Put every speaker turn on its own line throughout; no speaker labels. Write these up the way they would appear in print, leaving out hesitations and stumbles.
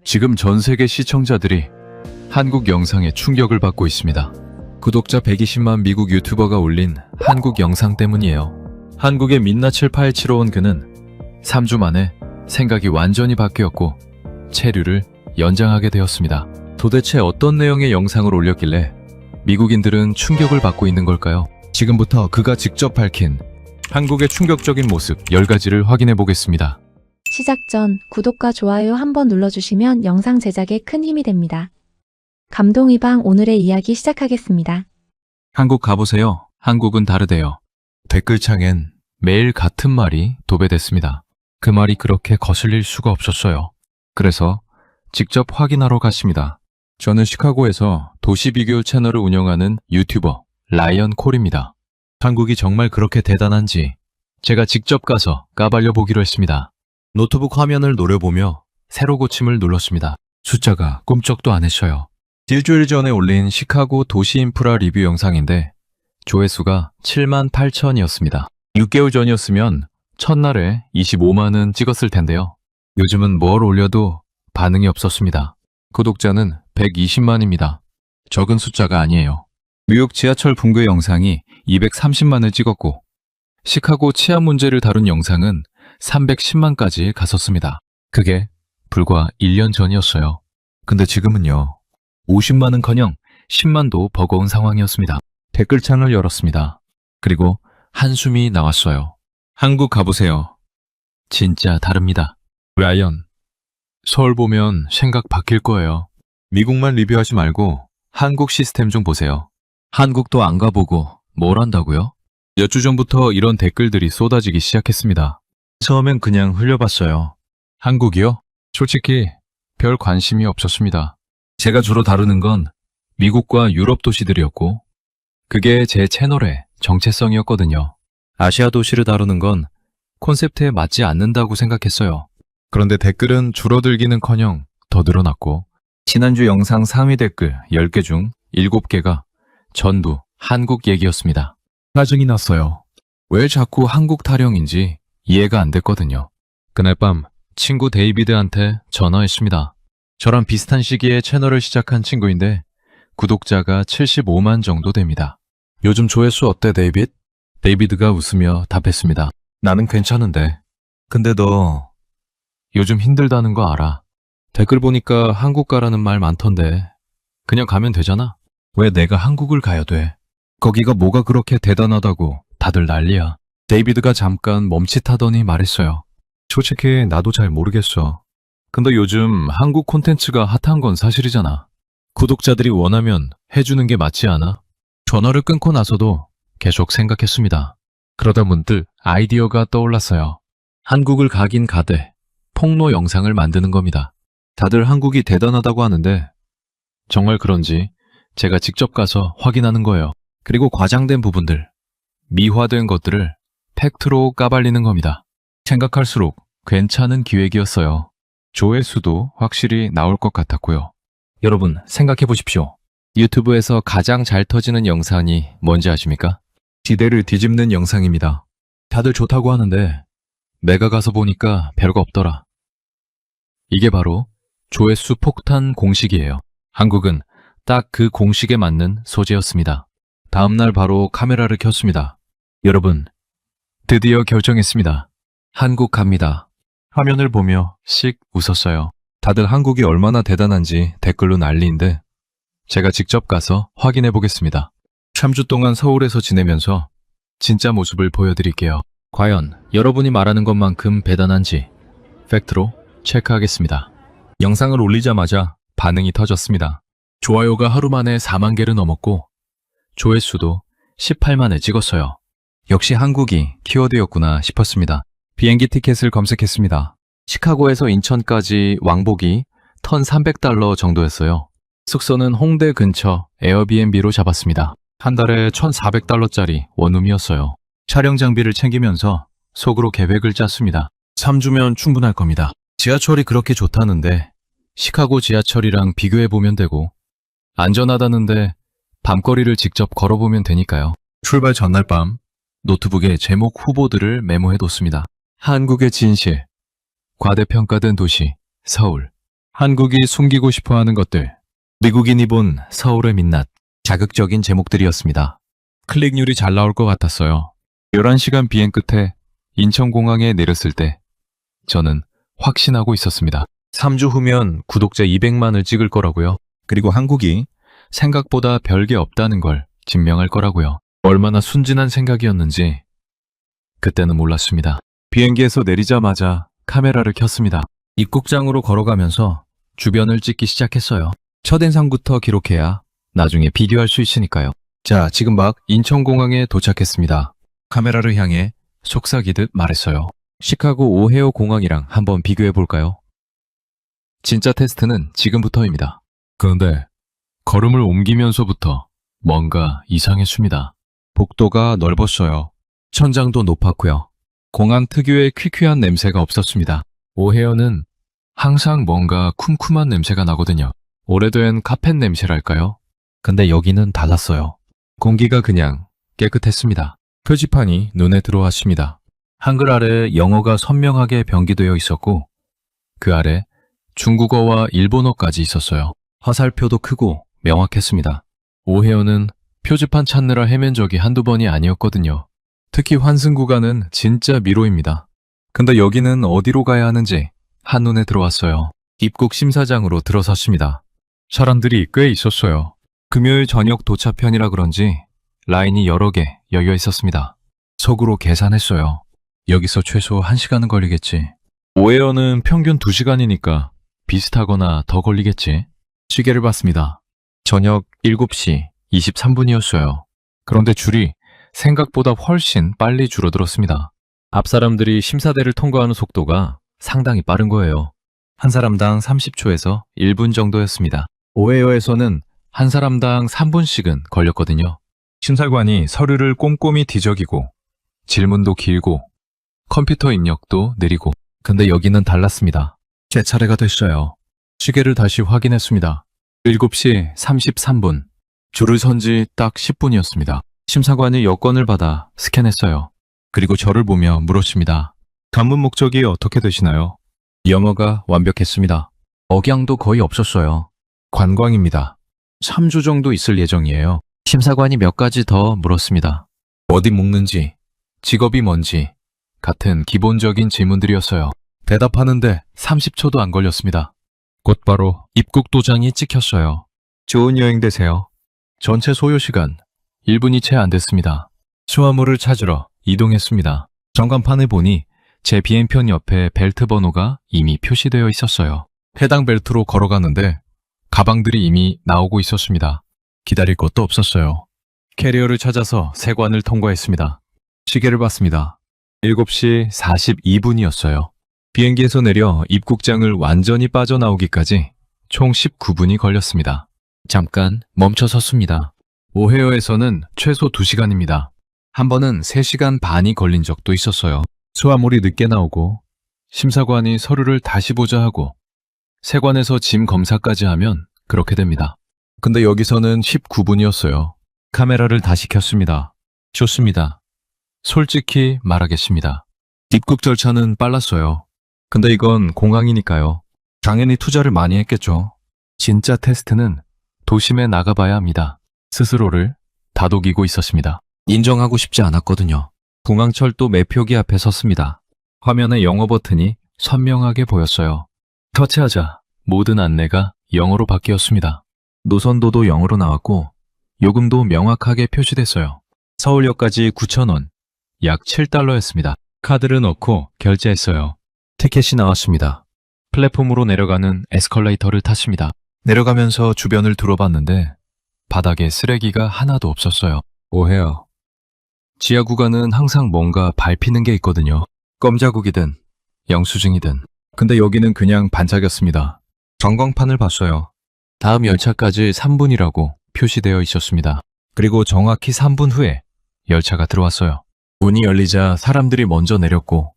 지금 전 세계 시청자들이 한국 영상에 충격을 받고 있습니다. 구독자 120만 미국 유튜버가 올린 한국 영상 때문이에요. 한국의 민낯을 파헤치러 온 그는 3주 만에 생각이 완전히 바뀌었고 체류를 연장하게 되었습니다. 도대체 어떤 내용의 영상을 올렸길래 미국인들은 충격을 받고 있는 걸까요? 지금부터 그가 직접 밝힌 한국의 충격적인 모습 10가지를 확인해 보겠습니다.
시작 전 구독과 좋아요 한번 눌러주시면 영상 제작에 큰 힘이 됩니다. 감동이방 오늘의 이야기 시작하겠습니다.
한국 가보세요. 한국은 다르대요. 댓글창엔 매일 같은 말이 도배됐습니다. 그 말이 그렇게 거슬릴 수가 없었어요. 그래서 직접 확인하러 갔습니다. 저는 시카고에서 도시 비교 채널을 운영하는 유튜버 라이언 콜입니다. 한국이 정말 그렇게 대단한지 제가 직접 가서 까발려 보기로 했습니다. 노트북 화면을 노려보며 새로 고침을 눌렀습니다. 숫자가 꿈쩍도 안 했어요. 일주일 전에 올린 시카고 도시 인프라 리뷰 영상인데 조회수가 7만 8천이었습니다. 6개월 전이었으면 첫날에 25만은 찍었을 텐데요. 요즘은 뭘 올려도 반응이 없었습니다. 구독자는 120만입니다. 적은 숫자가 아니에요. 뉴욕 지하철 붕괴 영상이 230만을 찍었고 시카고 치안 문제를 다룬 영상은 310만까지 갔었습니다. 그게 불과 1년 전이었어요. 근데 지금은요. 50만은커녕 10만도 버거운 상황이었습니다. 댓글창을 열었습니다. 그리고 한숨이 나왔어요. 한국 가보세요. 진짜 다릅니다. 라이언, 서울 보면 생각 바뀔 거예요. 미국만 리뷰하지 말고 한국 시스템 좀 보세요. 한국도 안 가보고 뭘 한다고요? 몇 주 전부터 이런 댓글들이 쏟아지기 시작했습니다. 처음엔 그냥 흘려봤어요. 한국이요? 솔직히 별 관심이 없었습니다. 제가 주로 다루는 건 미국과 유럽 도시들이었고 그게 제 채널의 정체성이었거든요. 아시아 도시를 다루는 건 콘셉트에 맞지 않는다고 생각했어요. 그런데 댓글은 줄어들기는커녕 더 늘어났고 지난주 영상 상위 댓글 10개 중 7개가 전부 한국 얘기였습니다. 짜증이 났어요. 왜 자꾸 한국 타령인지 이해가 안 됐거든요. 그날 밤 친구 데이비드한테 전화했습니다. 저랑 비슷한 시기에 채널을 시작한 친구인데 구독자가 75만 정도 됩니다. 요즘 조회수 어때, 데이빗? 데이비드가 웃으며 답했습니다. 나는 괜찮은데. 근데 너 요즘 힘들다는 거 알아. 댓글 보니까 한국 가라는 말 많던데 그냥 가면 되잖아. 왜 내가 한국을 가야 돼? 거기가 뭐가 그렇게 대단하다고 다들 난리야. 데이비드가 잠깐 멈칫하더니 말했어요. 솔직히 나도 잘 모르겠어. 근데 요즘 한국 콘텐츠가 핫한 건 사실이잖아. 구독자들이 원하면 해주는 게 맞지 않아? 전화를 끊고 나서도 계속 생각했습니다. 그러다 문득 아이디어가 떠올랐어요. 한국을 가긴 가되 폭로 영상을 만드는 겁니다. 다들 한국이 대단하다고 하는데 정말 그런지 제가 직접 가서 확인하는 거예요. 그리고 과장된 부분들, 미화된 것들을 팩트로 까발리는 겁니다. 생각할수록 괜찮은 기획이었어요. 조회수도 확실히 나올 것 같았고요. 여러분 생각해 보십시오. 유튜브에서 가장 잘 터지는 영상이 뭔지 아십니까? 시대를 뒤집는 영상입니다. 다들 좋다고 하는데 내가 가서 보니까 별거 없더라. 이게 바로 조회수 폭탄 공식이에요. 한국은 딱 그 공식에 맞는 소재였습니다. 다음날 바로 카메라를 켰습니다. 여러분, 드디어 결정했습니다. 한국 갑니다. 화면을 보며 씩 웃었어요. 다들 한국이 얼마나 대단한지 댓글로 난리인데 제가 직접 가서 확인해 보겠습니다. 3주 동안 서울에서 지내면서 진짜 모습을 보여드릴게요. 과연 여러분이 말하는 것만큼 대단한지 팩트로 체크하겠습니다. 영상을 올리자마자 반응이 터졌습니다. 좋아요가 하루 만에 4만 개를 넘었고 조회수도 18만을 찍었어요. 역시 한국이 키워드였구나 싶었습니다. 비행기 티켓을 검색했습니다. 시카고에서 인천까지 왕복이 턴 $300 정도였어요. 숙소는 홍대 근처 에어비앤비로 잡았습니다. 한 달에 $1,400짜리 원룸이었어요. 촬영 장비를 챙기면서 속으로 계획을 짰습니다. 3주면 충분할 겁니다. 지하철이 그렇게 좋다는데 시카고 지하철이랑 비교해보면 되고 안전하다는데 밤거리를 직접 걸어보면 되니까요. 출발 전날 밤 노트북에 제목 후보들을 메모해뒀습니다. 한국의 진실, 과대평가된 도시, 서울. 한국이 숨기고 싶어하는 것들. 미국인이 본 서울의 민낯. 자극적인 제목들이었습니다. 클릭률이 잘 나올 것 같았어요. 11시간 비행 끝에 인천공항에 내렸을 때 저는 확신하고 있었습니다. 3주 후면 구독자 200만을 찍을 거라고요. 그리고 한국이 생각보다 별게 없다는 걸 증명할 거라고요. 얼마나 순진한 생각이었는지 그때는 몰랐습니다. 비행기에서 내리자마자 카메라를 켰습니다. 입국장으로 걸어가면서 주변을 찍기 시작했어요. 첫인상부터 기록해야 나중에 비교할 수 있으니까요. 자, 지금 막 인천공항에 도착했습니다. 카메라를 향해 속삭이듯 말했어요. 시카고 오헤어 공항이랑 한번 비교해 볼까요? 진짜 테스트는 지금부터입니다. 그런데 걸음을 옮기면서부터 뭔가 이상했습니다. 복도가 넓었어요. 천장도 높았고요. 공항 특유의 퀴퀴한 냄새가 없었습니다. 오헤어는 항상 뭔가 쿰쿰한 냄새가 나거든요. 오래된 카펫 냄새랄까요? 근데 여기는 달랐어요. 공기가 그냥 깨끗했습니다. 표지판이 눈에 들어왔습니다. 한글 아래 영어가 선명하게 병기되어 있었고 그 아래 중국어와 일본어까지 있었어요. 화살표도 크고 명확했습니다. 오헤어는 표지판 찾느라 헤맨 적이 한두 번이 아니었거든요. 특히 환승 구간은 진짜 미로입니다. 근데 여기는 어디로 가야 하는지 한눈에 들어왔어요. 입국 심사장으로 들어섰습니다. 사람들이 꽤 있었어요. 금요일 저녁 도착편이라 그런지 라인이 여러 개 열려 있었습니다. 속으로 계산했어요. 여기서 최소 1시간은 걸리겠지. 오헤어는 평균 2시간이니까 비슷하거나 더 걸리겠지. 시계를 봤습니다. 저녁 7시 23분이었어요. 그런데 줄이 생각보다 훨씬 빨리 줄어들었습니다. 앞 사람들이 심사대를 통과하는 속도가 상당히 빠른 거예요. 한 사람당 30초에서 1분 정도였습니다. 오헤어에서는 한 사람당 3분씩은 걸렸거든요. 심사관이 서류를 꼼꼼히 뒤적이고 질문도 길고 컴퓨터 입력도 느리고 근데 여기는 달랐습니다. 제 차례가 됐어요. 시계를 다시 확인했습니다. 7시 33분. 줄을 선 지 딱 10분이었습니다. 심사관이 여권을 받아 스캔했어요. 그리고 저를 보며 물었습니다. 방문 목적이 어떻게 되시나요? 영어가 완벽했습니다. 억양도 거의 없었어요. 관광입니다. 3주 정도 있을 예정이에요. 심사관이 몇 가지 더 물었습니다. 어디 묵는지, 직업이 뭔지 같은 기본적인 질문들이었어요. 대답하는데 30초도 안 걸렸습니다. 곧바로 입국 도장이 찍혔어요. 좋은 여행 되세요. 전체 소요 시간 1분이 채 안 됐습니다. 수화물을 찾으러 이동했습니다. 전광판을 보니 제 비행편 옆에 벨트 번호가 이미 표시되어 있었어요. 해당 벨트로 걸어가는데 가방들이 이미 나오고 있었습니다. 기다릴 것도 없었어요. 캐리어를 찾아서 세관을 통과했습니다. 시계를 봤습니다. 7시 42분이었어요. 비행기에서 내려 입국장을 완전히 빠져나오기까지 총 19분이 걸렸습니다. 잠깐 멈춰 섰습니다. 오헤어에서는 최소 2시간입니다. 한 번은 3시간 반이 걸린 적도 있었어요. 수화물이 늦게 나오고 심사관이 서류를 다시 보자 하고 세관에서 짐 검사까지 하면 그렇게 됩니다. 근데 여기서는 19분이었어요. 카메라를 다시 켰습니다. 좋습니다. 솔직히 말하겠습니다. 입국 절차는 빨랐어요. 근데 이건 공항이니까요. 당연히 투자를 많이 했겠죠. 진짜 테스트는 도심에 나가봐야 합니다. 스스로를 다독이고 있었습니다. 인정하고 싶지 않았거든요. 공항철도 매표기 앞에 섰습니다. 화면에 영어 버튼이 선명하게 보였어요. 터치하자 모든 안내가 영어로 바뀌었습니다. 노선도도 영어로 나왔고 요금도 명확하게 표시됐어요. 서울역까지 9,000원, 약 7달러였습니다. 카드를 넣고 결제했어요. 티켓이 나왔습니다. 플랫폼으로 내려가는 에스컬레이터를 탔습니다. 내려가면서 주변을 둘러봤는데 바닥에 쓰레기가 하나도 없었어요. 오헤어. 지하 구간은 항상 뭔가 밟히는 게 있거든요. 껌자국이든 영수증이든. 근데 여기는 그냥 반짝였습니다. 전광판을 봤어요. 다음 열차까지 3분이라고 표시되어 있었습니다. 그리고 정확히 3분 후에 열차가 들어왔어요. 문이 열리자 사람들이 먼저 내렸고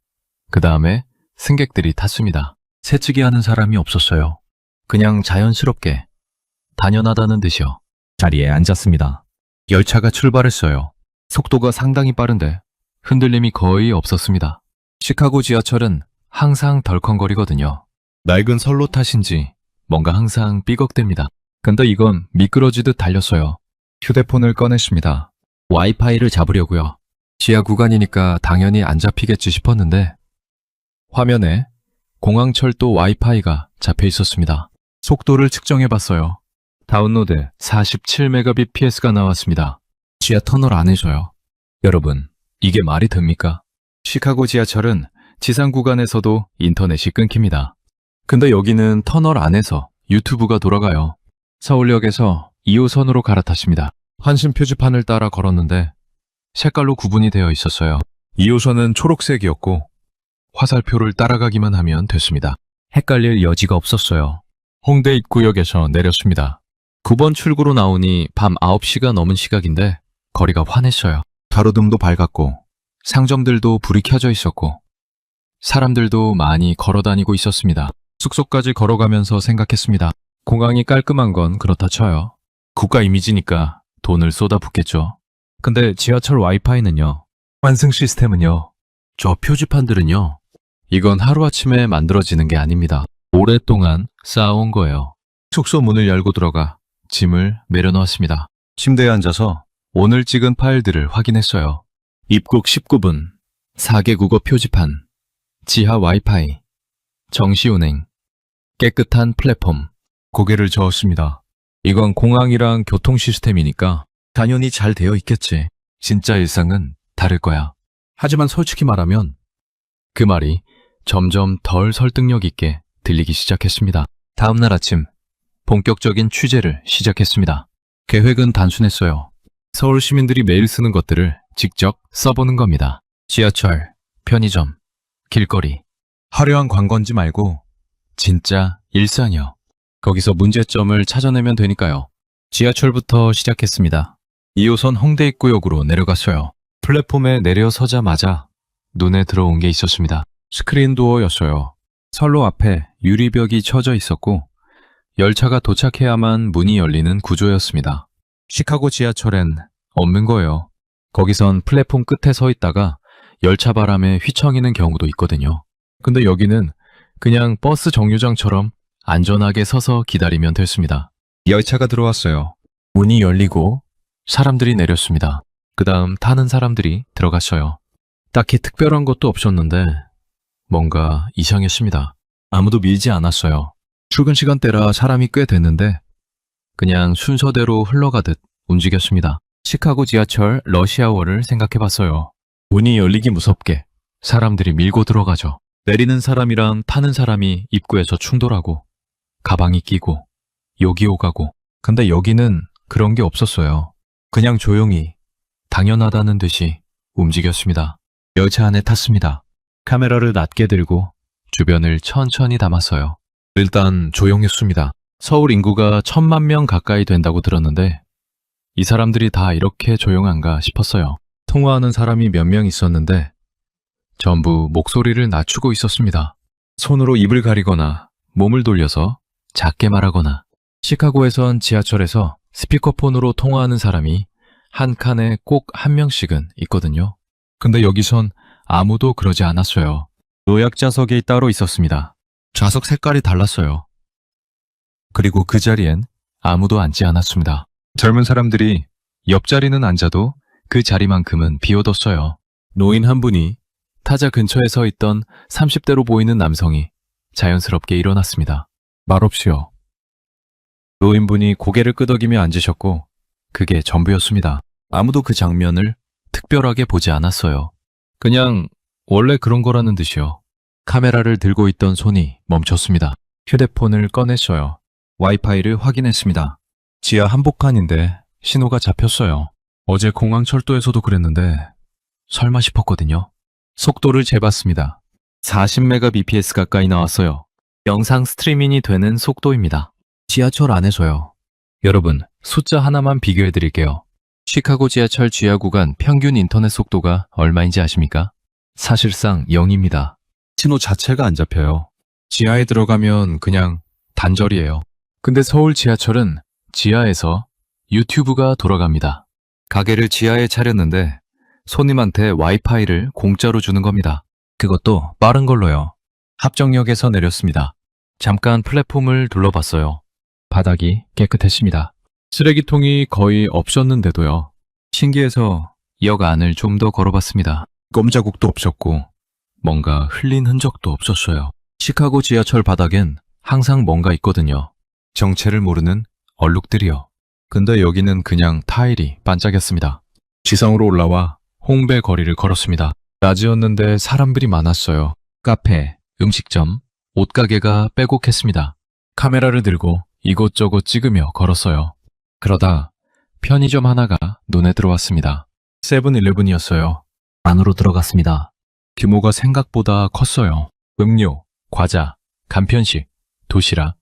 그 다음에 승객들이 탔습니다. 새치기 하는 사람이 없었어요. 그냥 자연스럽게 당연하다는 듯이요. 자리에 앉았습니다. 열차가 출발했어요. 속도가 상당히 빠른데 흔들림이 거의 없었습니다. 시카고 지하철은 항상 덜컹거리거든요. 낡은 선로 탓인지 뭔가 항상 삐걱댑니다. 근데 이건 미끄러지듯 달렸어요. 휴대폰을 꺼냈습니다. 와이파이를 잡으려고요. 지하 구간이니까 당연히 안 잡히겠지 싶었는데 화면에 공항철도 와이파이가 잡혀 있었습니다. 속도를 측정해 봤어요. 다운로드 47Mbps가 나왔습니다. 지하 터널 안에서요. 여러분, 이게 말이 됩니까? 시카고 지하철은 지상 구간에서도 인터넷이 끊깁니다. 근데 여기는 터널 안에서 유튜브가 돌아가요. 서울역에서 2호선으로 갈아탔습니다. 환심 표지판을 따라 걸었는데 색깔로 구분이 되어 있었어요. 2호선은 초록색이었고 화살표를 따라가기만 하면 됐습니다. 헷갈릴 여지가 없었어요. 홍대 입구역에서 내렸습니다. 9번 출구로 나오니 밤 9시가 넘은 시각인데 거리가 환했어요. 가로등도 밝았고 상점들도 불이 켜져 있었고 사람들도 많이 걸어 다니고 있었습니다. 숙소까지 걸어가면서 생각했습니다. 공항이 깔끔한 건 그렇다 쳐요. 국가 이미지니까 돈을 쏟아붓겠죠. 근데 지하철 와이파이는요? 환승 시스템은요? 저 표지판들은요? 이건 하루아침에 만들어지는 게 아닙니다. 오랫동안 쌓아온 거예요. 숙소 문을 열고 들어가 짐을 내려놓았습니다. 침대에 앉아서 오늘 찍은 파일들을 확인했어요. 입국 19분, 4개 국어 표지판, 지하 와이파이, 정시운행, 깨끗한 플랫폼. 고개를 저었습니다. 이건 공항이랑 교통 시스템이니까 당연히 잘 되어 있겠지. 진짜 일상은 다를 거야. 하지만 솔직히 말하면 그 말이 점점 덜 설득력 있게 들리기 시작했습니다. 다음 날 아침 본격적인 취재를 시작했습니다. 계획은 단순했어요. 서울 시민들이 매일 쓰는 것들을 직접 써보는 겁니다. 지하철, 편의점, 길거리. 화려한 관광지 말고 진짜 일상이요. 거기서 문제점을 찾아내면 되니까요. 지하철부터 시작했습니다. 2호선 홍대 입구역으로 내려갔어요. 플랫폼에 내려서자마자 눈에 들어온 게 있었습니다. 스크린 도어였어요. 선로 앞에 유리벽이 쳐져 있었고 열차가 도착해야만 문이 열리는 구조였습니다. 시카고 지하철엔 없는 거예요. 거기선 플랫폼 끝에 서 있다가 열차 바람에 휘청이는 경우도 있거든요. 근데 여기는 그냥 버스 정류장처럼 안전하게 서서 기다리면 됐습니다. 열차가 들어왔어요. 문이 열리고 사람들이 내렸습니다. 그 다음 타는 사람들이 들어갔어요. 딱히 특별한 것도 없었는데 뭔가 이상했습니다. 아무도 밀지 않았어요. 출근 시간대라 사람이 꽤 됐는데 그냥 순서대로 흘러가듯 움직였습니다. 시카고 지하철 러시아워를 생각해봤어요. 문이 열리기 무섭게 사람들이 밀고 들어가죠. 내리는 사람이랑 타는 사람이 입구에서 충돌하고 가방이 끼고 여기 오가고. 근데 여기는 그런 게 없었어요. 그냥 조용히 당연하다는 듯이 움직였습니다. 열차 안에 탔습니다. 카메라를 낮게 들고 주변을 천천히 담았어요. 일단 조용했습니다. 서울 인구가 1,000만 명 가까이 된다고 들었는데 이 사람들이 다 이렇게 조용한가 싶었어요. 통화하는 사람이 몇 명 있었는데 전부 목소리를 낮추고 있었습니다. 손으로 입을 가리거나 몸을 돌려서 작게 말하거나. 시카고에선 지하철에서 스피커폰으로 통화하는 사람이 한 칸에 꼭 한 명씩은 있거든요. 근데 여기선 아무도 그러지 않았어요. 노약자석이 따로 있었습니다. 좌석 색깔이 달랐어요. 그리고 그 자리엔 아무도 앉지 않았습니다. 젊은 사람들이 옆자리는 앉아도 그 자리만큼은 비워뒀어요. 노인 한 분이 타자 근처에 서 있던 30대로 보이는 남성이 자연스럽게 일어났습니다. 말없이요. 노인분이 고개를 끄덕이며 앉으셨고 그게 전부였습니다. 아무도 그 장면을 특별하게 보지 않았어요. 그냥 원래 그런 거라는 듯이요. 카메라를 들고 있던 손이 멈췄습니다. 휴대폰을 꺼냈어요. 와이파이를 확인했습니다. 지하 한복판인데 신호가 잡혔어요. 어제 공항철도에서도 그랬는데 설마 싶었거든요. 속도를 재봤습니다. 40Mbps 가까이 나왔어요. 영상 스트리밍이 되는 속도입니다. 지하철 안에서요. 여러분, 숫자 하나만 비교해 드릴게요. 시카고 지하철 지하 구간 평균 인터넷 속도가 얼마인지 아십니까? 사실상 0입니다. 신호 자체가 안 잡혀요. 지하에 들어가면 그냥 단절이에요. 근데 서울 지하철은 지하에서 유튜브가 돌아갑니다. 가게를 지하에 차렸는데 손님한테 와이파이를 공짜로 주는 겁니다. 그것도 빠른 걸로요. 합정역에서 내렸습니다. 잠깐 플랫폼을 둘러봤어요. 바닥이 깨끗했습니다. 쓰레기통이 거의 없었는데도요. 신기해서 역 안을 좀 더 걸어봤습니다. 꼼자국도 없었고 뭔가 흘린 흔적도 없었어요. 시카고 지하철 바닥엔 항상 뭔가 있거든요. 정체를 모르는 얼룩들이요. 근데 여기는 그냥 타일이 반짝였습니다. 지상으로 올라와 홍배 거리를 걸었습니다. 낮이었는데 사람들이 많았어요. 카페, 음식점, 옷가게가 빼곡했습니다. 카메라를 들고 이곳저곳 찍으며 걸었어요. 그러다 편의점 하나가 눈에 들어왔습니다. 세븐일레븐이었어요. 안으로 들어갔습니다. 규모가 생각보다 컸어요. 음료, 과자, 간편식, 도시락,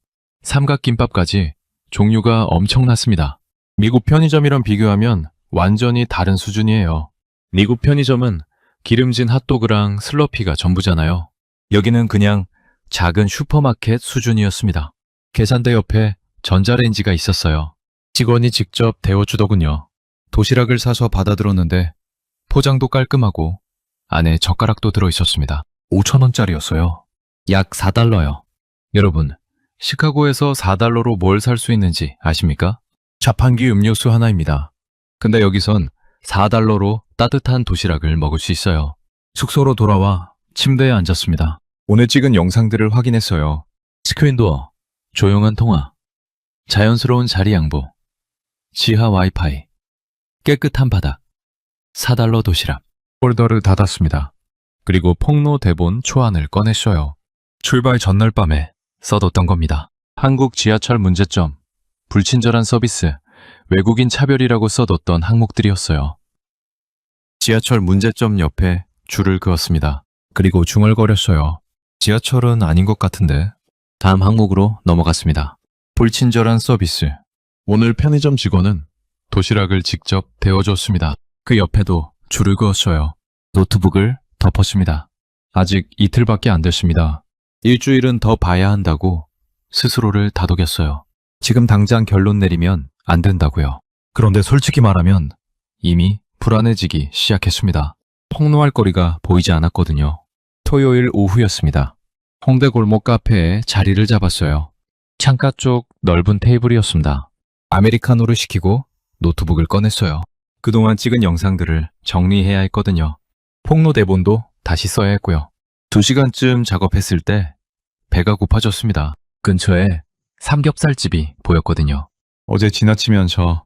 삼각김밥까지 종류가 엄청났습니다. 미국 편의점이랑 비교하면 완전히 다른 수준이에요. 미국 편의점은 기름진 핫도그랑 슬러피가 전부잖아요. 여기는 그냥 작은 슈퍼마켓 수준이었습니다. 계산대 옆에 전자레인지가 있었어요. 직원이 직접 데워주더군요. 도시락을 사서 받아들었는데 포장도 깔끔하고 안에 젓가락도 들어있었습니다. 5,000원짜리였어요. 약 4달러요. 여러분, 시카고에서 4달러로 뭘 살 수 있는지 아십니까? 자판기 음료수 하나입니다. 근데 여기선 4달러로 따뜻한 도시락을 먹을 수 있어요. 숙소로 돌아와 침대에 앉았습니다. 오늘 찍은 영상들을 확인했어요. 스크린도어, 조용한 통화, 자연스러운 자리 양보, 지하 와이파이, 깨끗한 바닥, 4달러 도시락. 폴더를 닫았습니다. 그리고 폭로 대본 초안을 꺼냈어요. 출발 전날 밤에 써뒀던 겁니다. 한국 지하철 문제점, 불친절한 서비스, 외국인 차별이라고 써뒀던 항목들이었어요. 지하철 문제점 옆에 줄을 그었습니다. 그리고 중얼거렸어요. 지하철은 아닌 것 같은데. 다음 항목으로 넘어갔습니다. 불친절한 서비스. 오늘 편의점 직원은 도시락을 직접 데워줬습니다. 그 옆에도 줄을 그었어요. 노트북을 덮었습니다. 아직 이틀밖에 안 됐습니다. 일주일은 더 봐야 한다고 스스로를 다독였어요. 지금 당장 결론 내리면 안 된다고요. 그런데 솔직히 말하면 이미 불안해지기 시작했습니다. 폭로할 거리가 보이지 않았거든요. 토요일 오후였습니다. 홍대 골목 카페에 자리를 잡았어요. 창가 쪽 넓은 테이블이었습니다. 아메리카노를 시키고 노트북을 꺼냈어요. 그동안 찍은 영상들을 정리해야 했거든요. 폭로 대본도 다시 써야 했고요. 2시간쯤 작업했을 때 배가 고파졌습니다. 근처에 삼겹살집이 보였거든요. 어제 지나치면서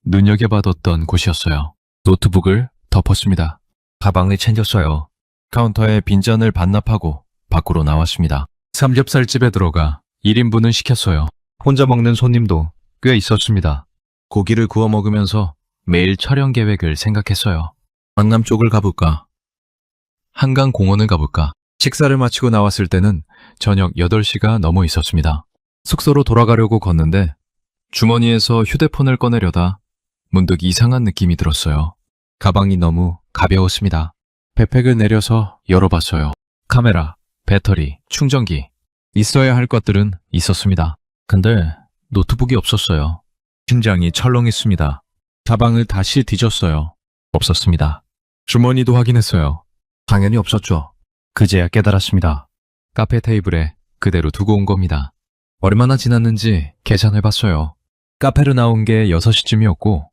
눈여겨봐뒀던 곳이었어요. 노트북을 덮었습니다. 가방을 챙겼어요. 카운터에 빈잔을 반납하고 밖으로 나왔습니다. 삼겹살집에 들어가 1인분을 시켰어요. 혼자 먹는 손님도 꽤 있었습니다. 고기를 구워 먹으면서 매일 촬영 계획을 생각했어요. 강남 쪽을 가볼까? 한강공원을 가볼까? 식사를 마치고 나왔을 때는 저녁 8시가 넘어 있었습니다. 숙소로 돌아가려고 걷는데 주머니에서 휴대폰을 꺼내려다 문득 이상한 느낌이 들었어요. 가방이 너무 가벼웠습니다. 백팩을 내려서 열어봤어요. 카메라, 배터리, 충전기, 있어야 할 것들은 있었습니다. 근데 노트북이 없었어요. 심장이 철렁했습니다. 가방을 다시 뒤졌어요. 없었습니다. 주머니도 확인했어요. 당연히 없었죠. 그제야 깨달았습니다. 카페 테이블에 그대로 두고 온 겁니다. 얼마나 지났는지 계산해봤어요. 카페로 나온 게 6시쯤이었고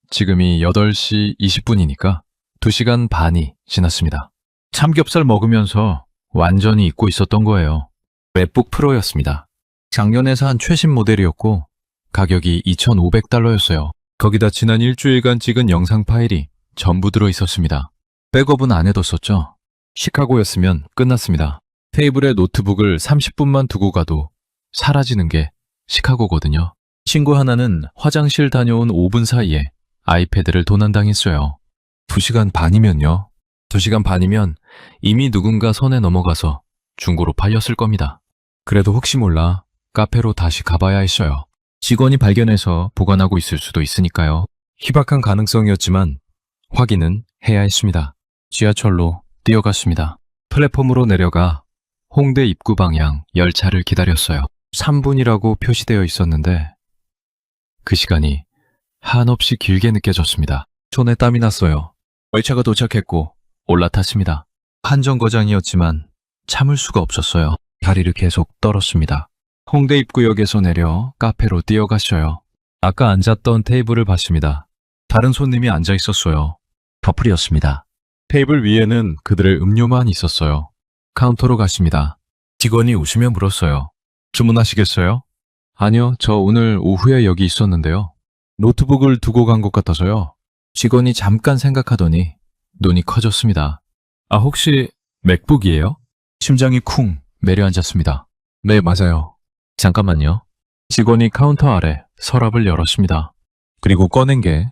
지금이 8시 20분이니까 2시간 반이 지났습니다. 삼겹살 먹으면서 완전히 잊고 있었던 거예요. 맥북 프로였습니다. 작년에 산 최신 모델이었고 가격이 2,500달러였어요. 거기다 지난 일주일간 찍은 영상 파일이 전부 들어있었습니다. 백업은 안 해뒀었죠. 시카고였으면 끝났습니다. 테이블에 노트북을 30분만 두고 가도 사라지는 게 시카고거든요. 친구 하나는 화장실 다녀온 5분 사이에 아이패드를 도난당했어요. 2시간 반이면요. 2시간 반이면 이미 누군가 손에 넘어가서 중고로 팔렸을 겁니다. 그래도 혹시 몰라 카페로 다시 가봐야 했어요. 직원이 발견해서 보관하고 있을 수도 있으니까요. 희박한 가능성이었지만 확인은 해야 했습니다. 지하철로 뛰어갔습니다. 플랫폼으로 내려가 홍대 입구 방향 열차를 기다렸어요. 3분이라고 표시되어 있었는데 그 시간이 한없이 길게 느껴졌습니다. 손에 땀이 났어요. 열차가 도착했고 올라탔습니다. 한정거장이었지만 참을 수가 없었어요. 다리를 계속 떨었습니다. 홍대 입구역에서 내려 카페로 뛰어갔어요. 아까 앉았던 테이블을 봤습니다. 다른 손님이 앉아 있었어요. 커플이었습니다. 테이블 위에는 그들의 음료만 있었어요. 카운터로 갔습니다. 직원이 웃으며 물었어요. 주문하시겠어요? 아니요, 저 오늘 오후에 여기 있었는데요. 노트북을 두고 간 것 같아서요. 직원이 잠깐 생각하더니 눈이 커졌습니다. 아, 혹시 맥북이에요? 심장이 쿵 내려앉았습니다. 네, 맞아요. 잠깐만요. 직원이 카운터 아래 서랍을 열었습니다. 그리고 꺼낸 게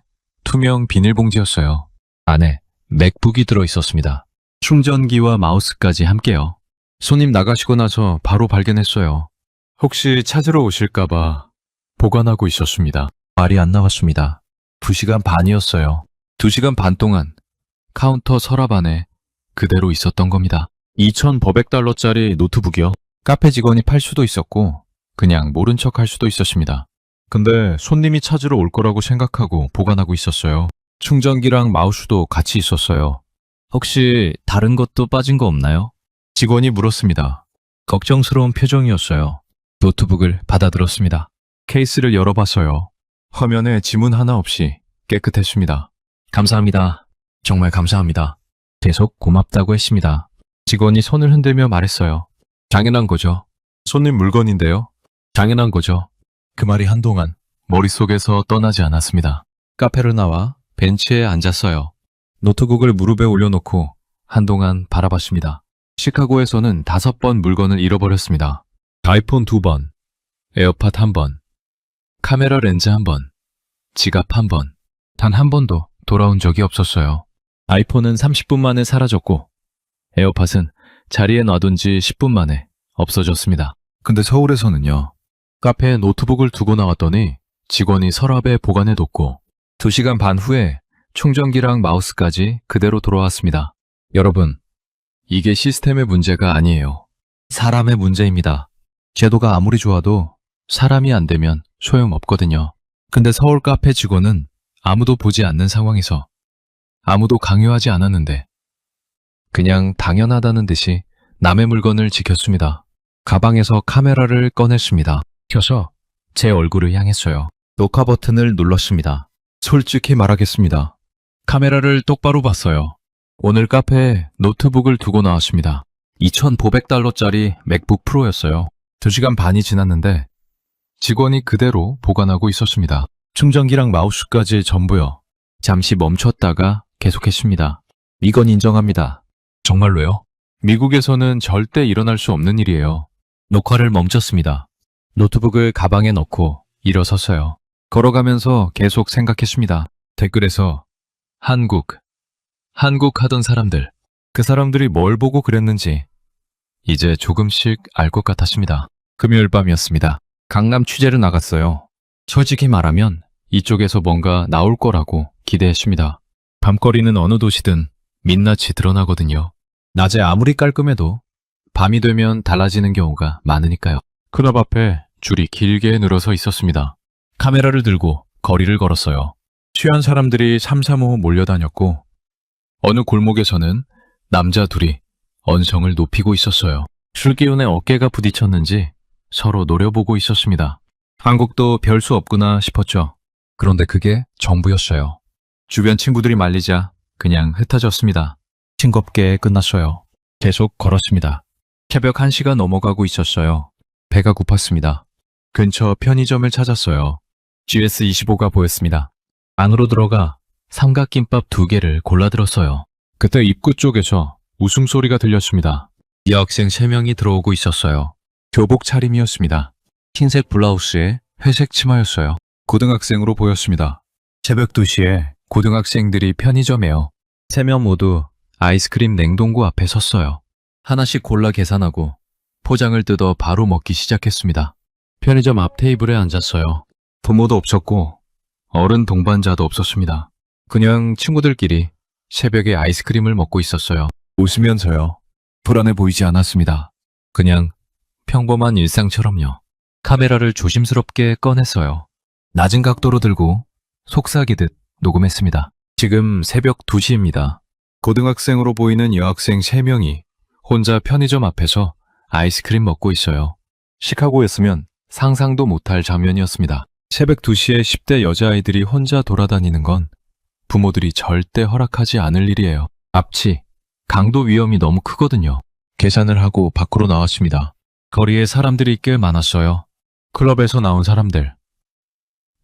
투명 비닐봉지였어요. 안에 맥북이 들어 있었습니다. 충전기와 마우스까지 함께요. 손님 나가시고 나서 바로 발견했어요. 혹시 찾으러 오실까봐 보관하고 있었습니다. 말이 안 나왔습니다. 2시간 반이었어요. 2시간 반 동안 카운터 서랍 안에 그대로 있었던 겁니다. 2,100달러짜리 노트북이요. 카페 직원이 팔 수도 있었고 그냥 모른 척 할 수도 있었습니다. 근데 손님이 찾으러 올 거라고 생각하고 보관하고 있었어요. 충전기랑 마우스도 같이 있었어요. 혹시 다른 것도 빠진 거 없나요? 직원이 물었습니다. 걱정스러운 표정이었어요. 노트북을 받아들었습니다. 케이스를 열어봤어요. 화면에 지문 하나 없이 깨끗했습니다. 감사합니다. 정말 감사합니다. 계속 고맙다고 했습니다. 직원이 손을 흔들며 말했어요. 당연한 거죠. 손님 물건인데요. 당연한 거죠. 그 말이 한동안 머릿속에서 떠나지 않았습니다. 카페로 나와 벤치에 앉았어요. 노트북을 무릎에 올려놓고 한동안 바라봤습니다. 시카고에서는 5번 물건을 잃어버렸습니다. 아이폰 2번, 에어팟 1번, 카메라 렌즈 1번, 지갑 1번, 단 한 번도 돌아온 적이 없었어요. 아이폰은 30분 만에 사라졌고 에어팟은 자리에 놔둔 지 10분 만에 없어졌습니다. 근데 서울에서는요. 카페에 노트북을 두고 나왔더니 직원이 서랍에 보관해뒀고 2시간 반 후에 충전기랑 마우스까지 그대로 돌아왔습니다. 여러분, 이게 시스템의 문제가 아니에요. 사람의 문제입니다. 제도가 아무리 좋아도 사람이 안 되면 소용없거든요. 근데 서울 카페 직원은 아무도 보지 않는 상황에서 아무도 강요하지 않았는데 그냥 당연하다는 듯이 남의 물건을 지켰습니다. 가방에서 카메라를 꺼냈습니다. 켜서 제 얼굴을 향했어요. 녹화 버튼을 눌렀습니다. 솔직히 말하겠습니다. 카메라를 똑바로 봤어요. 오늘 카페에 노트북을 두고 나왔습니다. 2,500달러짜리 맥북 프로였어요. 2시간 반이 지났는데 직원이 그대로 보관하고 있었습니다. 충전기랑 마우스까지 전부요. 잠시 멈췄다가 계속했습니다. 이건 인정합니다. 정말로요? 미국에서는 절대 일어날 수 없는 일이에요. 녹화를 멈췄습니다. 노트북을 가방에 넣고 일어섰어요. 걸어가면서 계속 생각했습니다. 댓글에서 한국 하던 사람들, 그 사람들이 뭘 보고 그랬는지 이제 조금씩 알 것 같았습니다. 금요일 밤이었습니다. 강남 취재를 나갔어요. 솔직히 말하면 이쪽에서 뭔가 나올 거라고 기대했습니다. 밤거리는 어느 도시든 민낯이 드러나거든요. 낮에 아무리 깔끔해도 밤이 되면 달라지는 경우가 많으니까요. 클럽 앞에 줄이 길게 늘어서 있었습니다. 카메라를 들고 거리를 걸었어요. 취한 사람들이 삼삼오오 몰려다녔고 어느 골목에서는 남자 둘이 언성을 높이고 있었어요. 술 기운에 어깨가 부딪혔는지 서로 노려보고 있었습니다. 한국도 별 수 없구나 싶었죠. 그런데 그게 전부였어요. 주변 친구들이 말리자 그냥 흩어졌습니다. 싱겁게 끝났어요. 계속 걸었습니다. 새벽 1시가 넘어가고 있었어요. 배가 고팠습니다. 근처 편의점을 찾았어요. GS25가 보였습니다. 안으로 들어가 삼각김밥 2개를 골라들었어요. 그때 입구 쪽에서 웃음소리가 들렸습니다. 여학생 3명이 들어오고 있었어요. 교복 차림이었습니다. 흰색 블라우스에 회색 치마였어요. 고등학생으로 보였습니다. 새벽 2시에 고등학생들이 편의점에요. 3명 모두 아이스크림 냉동고 앞에 섰어요. 하나씩 골라 계산하고 포장을 뜯어 바로 먹기 시작했습니다. 편의점 앞 테이블에 앉았어요. 부모도 없었고 어른 동반자도 없었습니다. 그냥 친구들끼리 새벽에 아이스크림을 먹고 있었어요. 웃으면서요. 불안해 보이지 않았습니다. 그냥 평범한 일상처럼요. 카메라를 조심스럽게 꺼냈어요. 낮은 각도로 들고 속삭이듯 녹음했습니다. 지금 새벽 2시입니다. 고등학생으로 보이는 여학생 3명이 혼자 편의점 앞에서 아이스크림 먹고 있어요. 시카고였으면 상상도 못할 장면이었습니다. 새벽 2시에 10대 여자아이들이 혼자 돌아다니는 건 부모들이 절대 허락하지 않을 일이에요. 압치, 강도 위험이 너무 크거든요. 계산을 하고 밖으로 나왔습니다. 거리에 사람들이 꽤 많았어요. 클럽에서 나온 사람들,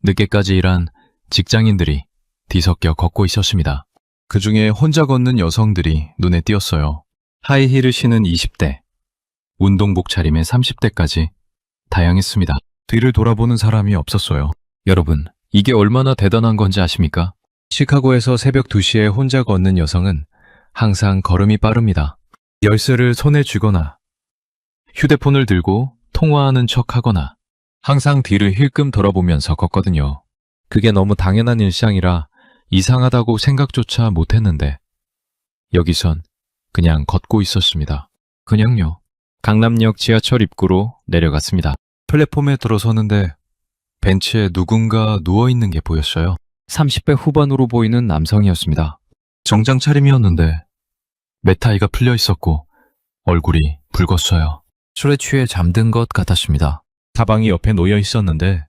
늦게까지 일한 직장인들이 뒤섞여 걷고 있었습니다. 그 중에 혼자 걷는 여성들이 눈에 띄었어요. 하이힐을 신은 20대, 운동복 차림의 30대까지 다양했습니다. 뒤를 돌아보는 사람이 없었어요. 여러분, 이게 얼마나 대단한 건지 아십니까? 시카고에서 새벽 2시에 혼자 걷는 여성은 항상 걸음이 빠릅니다. 열쇠를 손에 쥐거나 휴대폰을 들고 통화하는 척 하거나 항상 뒤를 힐끔 돌아보면서 걷거든요. 그게 너무 당연한 일상이라 이상하다고 생각조차 못했는데 여기선 그냥 걷고 있었습니다. 그냥요. 강남역 지하철 입구로 내려갔습니다. 플랫폼에 들어서는데 벤치에 누군가 누워있는 게 보였어요. 30대 후반으로 보이는 남성이었습니다. 정장 차림이었는데 매타이가 풀려 있었고 얼굴이 붉었어요. 술에 취해 잠든 것 같았습니다. 가방이 옆에 놓여 있었는데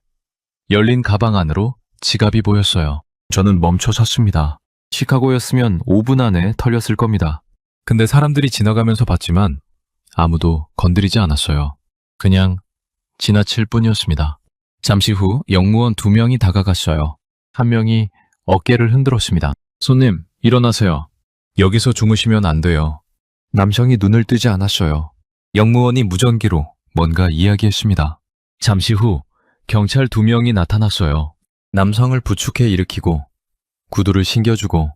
열린 가방 안으로 지갑이 보였어요. 저는 멈춰 섰습니다. 시카고였으면 5분 안에 털렸을 겁니다. 근데 사람들이 지나가면서 봤지만 아무도 건드리지 않았어요. 그냥 지나칠 뿐이었습니다. 잠시 후 영무원 2명이 다가갔어요. 한 명이 어깨를 흔들었습니다. 손님, 일어나세요. 여기서 주무시면 안 돼요. 남성이 눈을 뜨지 않았어요. 영무원이 무전기로 뭔가 이야기했습니다. 잠시 후 경찰 2명이 나타났어요. 남성을 부축해 일으키고 구두를 신겨주고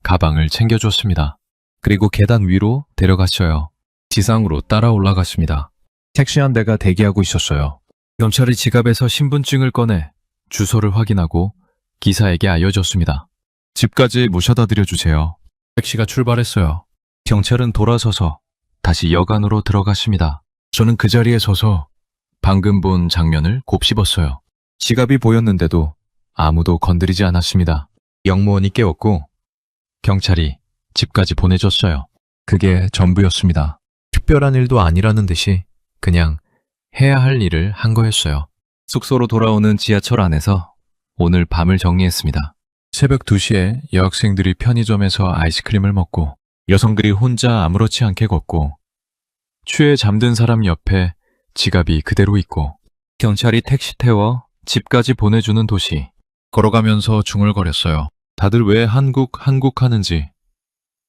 가방을 챙겨줬습니다. 그리고 계단 위로 데려갔어요. 지상으로 따라 올라갔습니다. 택시 한 대가 대기하고 있었어요. 경찰이 지갑에서 신분증을 꺼내 주소를 확인하고 기사에게 알려줬습니다. 집까지 모셔다 드려주세요. 택시가 출발했어요. 경찰은 돌아서서 다시 여관으로 들어갔습니다. 저는 그 자리에 서서 방금 본 장면을 곱씹었어요. 지갑이 보였는데도 아무도 건드리지 않았습니다. 영무원이 깨웠고 경찰이 집까지 보내줬어요. 그게 전부였습니다. 특별한 일도 아니라는 듯이 그냥 해야 할 일을 한 거였어요. 숙소로 돌아오는 지하철 안에서 오늘 밤을 정리했습니다. 새벽 2시에 여학생들이 편의점에서 아이스크림을 먹고 여성들이 혼자 아무렇지 않게 걷고 취해 잠든 사람 옆에 지갑이 그대로 있고 경찰이 택시 태워 집까지 보내주는 도시. 걸어가면서 중얼거렸어요. 다들 왜 한국 하는지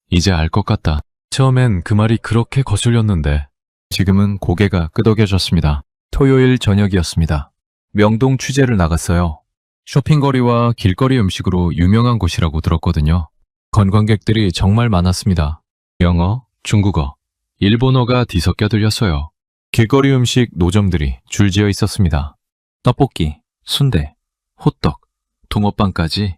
이제 알 것 같다. 처음엔 그 말이 그렇게 거슬렸는데 지금은 고개가 끄덕여졌습니다. 토요일 저녁이었습니다. 명동 취재를 나갔어요. 쇼핑거리와 길거리 음식으로 유명한 곳이라고 들었거든요. 관광객들이 정말 많았습니다. 영어, 중국어, 일본어가 뒤섞여 들렸어요. 길거리 음식 노점들이 줄지어 있었습니다. 떡볶이, 순대, 호떡, 붕어빵까지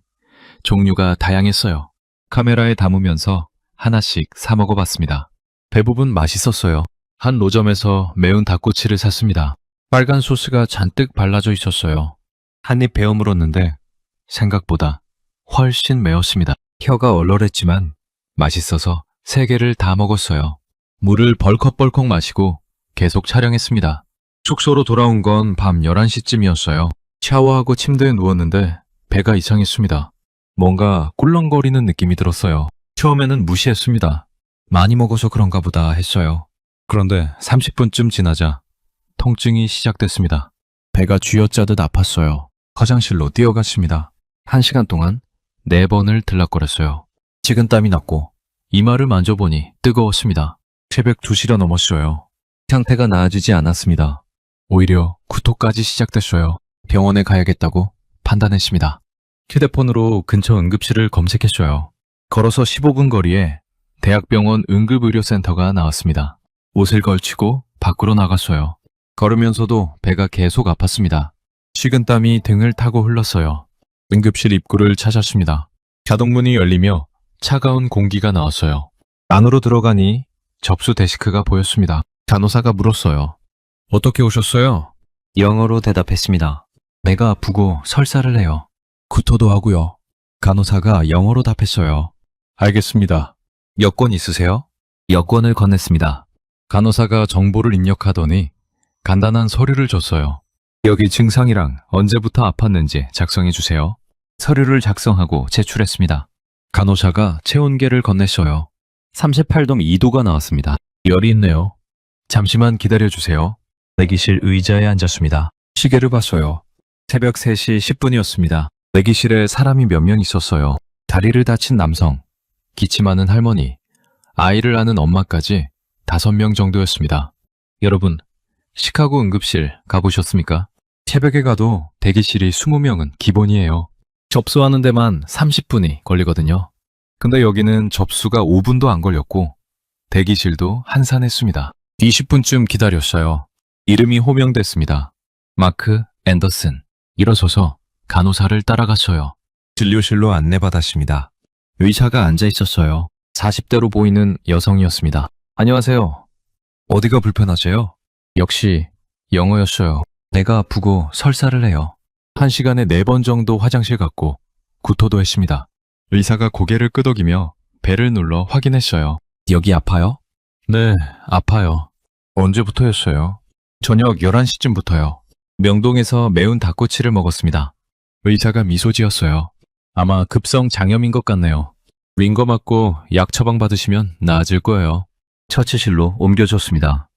종류가 다양했어요. 카메라에 담으면서 하나씩 사 먹어봤습니다. 대부분 맛있었어요. 한 노점에서 매운 닭꼬치를 샀습니다. 빨간 소스가 잔뜩 발라져 있었어요. 한 입 베어 물었는데 생각보다 훨씬 매웠습니다. 혀가 얼얼했지만 맛있어서 3개를 다 먹었어요. 물을 벌컥벌컥 마시고 계속 촬영했습니다. 숙소로 돌아온 건 밤 11시쯤이었어요. 샤워하고 침대에 누웠는데 배가 이상했습니다. 뭔가 꿀렁거리는 느낌이 들었어요. 처음에는 무시했습니다. 많이 먹어서 그런가 보다 했어요. 그런데 30분쯤 지나자 통증이 시작됐습니다. 배가 쥐어짜듯 아팠어요. 화장실로 뛰어갔습니다. 1시간 동안 4번을 들락거렸어요. 식은땀이 났고 이마를 만져보니 뜨거웠습니다. 새벽 2시가 넘었어요. 상태가 나아지지 않았습니다. 오히려 구토까지 시작됐어요. 병원에 가야겠다고 판단했습니다. 휴대폰으로 근처 응급실을 검색했어요. 걸어서 15분 거리에 대학병원 응급의료센터가 나왔습니다. 옷을 걸치고 밖으로 나갔어요. 걸으면서도 배가 계속 아팠습니다. 식은땀이 등을 타고 흘렀어요. 응급실 입구를 찾았습니다. 자동문이 열리며 차가운 공기가 나왔어요. 안으로 들어가니 접수 데스크가 보였습니다. 간호사가 물었어요. 어떻게 오셨어요? 영어로 대답했습니다. 배가 아프고 설사를 해요. 구토도 하고요. 간호사가 영어로 답했어요. 알겠습니다. 여권 있으세요? 여권을 건넸습니다. 간호사가 정보를 입력하더니 간단한 서류를 줬어요. 여기 증상이랑 언제부터 아팠는지 작성해 주세요. 서류를 작성하고 제출했습니다. 간호사가 체온계를 건넸어요. 38도 2도가 나왔습니다. 열이 있네요. 잠시만 기다려 주세요. 대기실 의자에 앉았습니다. 시계를 봤어요. 새벽 3시 10분이었습니다. 대기실에 사람이 몇 명 있었어요. 다리를 다친 남성, 기침하는 할머니, 아이를 아는 엄마까지 5명 정도였습니다. 여러분, 시카고 응급실 가보셨습니까? 새벽에 가도 대기실이 20명은 기본이에요. 접수하는 데만 30분이 걸리거든요. 근데 여기는 접수가 5분도 안 걸렸고 대기실도 한산했습니다. 20분쯤 기다렸어요. 이름이 호명됐습니다. 마크 앤더슨. 일어서서 간호사를 따라갔어요. 진료실로 안내받았습니다. 의사가 앉아 있었어요. 40대로 보이는 여성이었습니다. 안녕하세요. 어디가 불편하세요? 역시 영어였어요. 내가 아프고 설사를 해요. 1시간에 4번 정도 화장실 갔고 구토도 했습니다. 의사가 고개를 끄덕이며 배를 눌러 확인했어요. 여기 아파요? 네, 아파요. 언제부터였어요? 저녁 11시쯤부터요. 명동에서 매운 닭꼬치를 먹었습니다. 의사가 미소 지었어요. 아마 급성 장염인 것 같네요. 링거 맞고 약 처방 받으시면 나아질 거예요. 처치실로 옮겨줬습니다.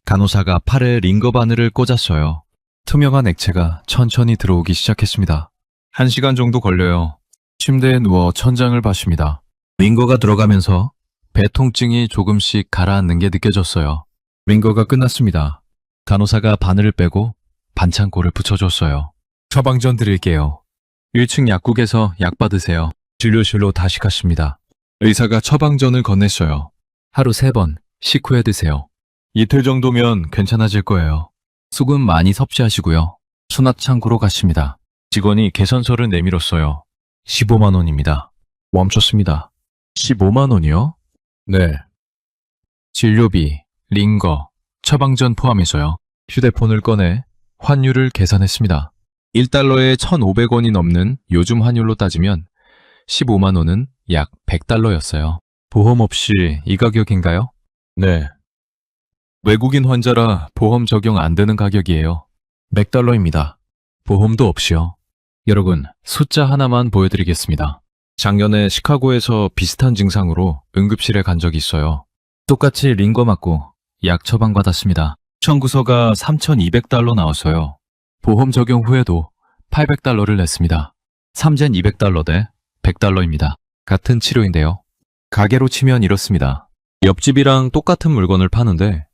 간호사가 팔에 링거 바늘을 꽂았어요. 투명한 액체가 천천히 들어오기 시작했습니다. 1시간 정도 걸려요. 침대에 누워 천장을 봐십니다. 링거가 들어가면서 배 통증이 조금씩 가라앉는 게 느껴졌어요. 링거가 끝났습니다. 간호사가 바늘을 빼고 반창고를 붙여줬어요. 처방전 드릴게요. 1층 약국에서 약 받으세요. 진료실로 다시 갔습니다. 의사가 처방전을 건넸어요. 하루 3번 식후에 드세요. 이틀 정도면 괜찮아질 거예요. 수분 많이 섭취하시고요. 수납창고로 갔습니다. 직원이 계산서를 내밀었어요. 15만 원입니다. 멈췄습니다. 15만 원이요? 네. 진료비, 링거, 처방전 포함해서요. 휴대폰을 꺼내 환율을 계산했습니다. 1달러에 1,500원이 넘는 요즘 환율로 따지면 15만 원은 약 100달러였어요. 보험 없이 이 가격인가요? 네. 외국인 환자라 보험 적용 안 되는 가격이에요. 100달러입니다. 보험도 없이요. 여러분, 숫자 하나만 보여드리겠습니다. 작년에 시카고에서 비슷한 증상으로 응급실에 간 적이 있어요. 똑같이 링거 맞고 약 처방받았습니다. 청구서가 3,200달러 나왔어요. 보험 적용 후에도 800달러를 냈습니다. 3,200달러 대 100달러입니다. 같은 치료인데요. 가게로 치면 이렇습니다. 옆집이랑 똑같은 물건을 파는데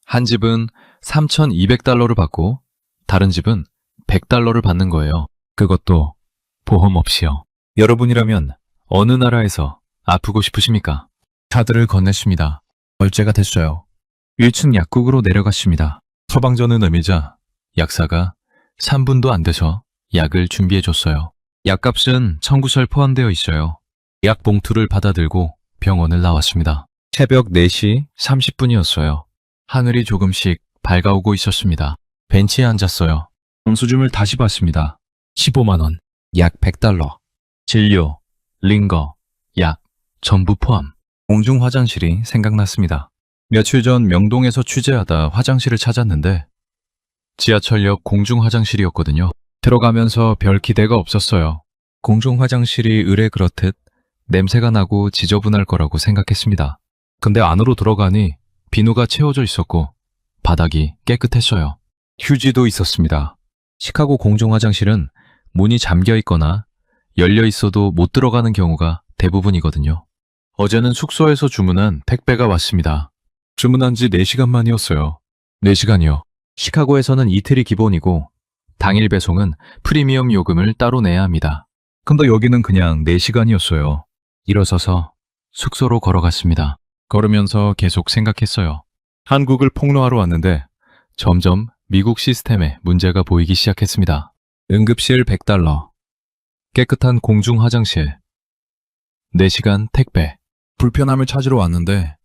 한 집은 3,200달러를 받고 다른 집은 100달러를 받는 거예요. 그것도 보험 없이요. 여러분이라면 어느 나라에서 아프고 싶으십니까? 카드를 건넸습니다. 결제가 됐어요. 1층 약국으로 내려갔습니다. 처방전을 내밀자 약사가 3분도 안 돼서 약을 준비해줬어요. 약값은 청구서에 포함되어 있어요. 약 봉투를 받아들고 병원을 나왔습니다. 새벽 4시 30분이었어요. 하늘이 조금씩 밝아오고 있었습니다. 벤치에 앉았어요. 영수증을 다시 봤습니다. 15만 원, 약 100달러. 진료, 링거, 약, 전부 포함. 공중 화장실이 생각났습니다. 며칠 전 명동에서 취재하다 화장실을 찾았는데 지하철역 공중 화장실이었거든요. 들어가면서 별 기대가 없었어요. 공중 화장실이 의뢰 그렇듯 냄새가 나고 지저분할 거라고 생각했습니다. 근데 안으로 들어가니 비누가 채워져 있었고 바닥이 깨끗했어요. 휴지도 있었습니다. 시카고 공중 화장실은 문이 잠겨 있거나 열려 있어도 못 들어가는 경우가 대부분이거든요. 어제는 숙소에서 주문한 택배가 왔습니다. 주문한 지 4시간 만이었어요. 4시간이요. 시카고에서는 이틀이 기본이고 당일 배송은 프리미엄 요금을 따로 내야 합니다. 근데 여기는 그냥 4시간이었어요. 일어서서 숙소로 걸어갔습니다. 걸으면서 계속 생각했어요. 한국을 폭로하러 왔는데 점점 미국 시스템에 문제가 보이기 시작했습니다. 응급실 100달러, 깨끗한 공중 화장실, 4시간 택배, 불편함을 찾으러 왔는데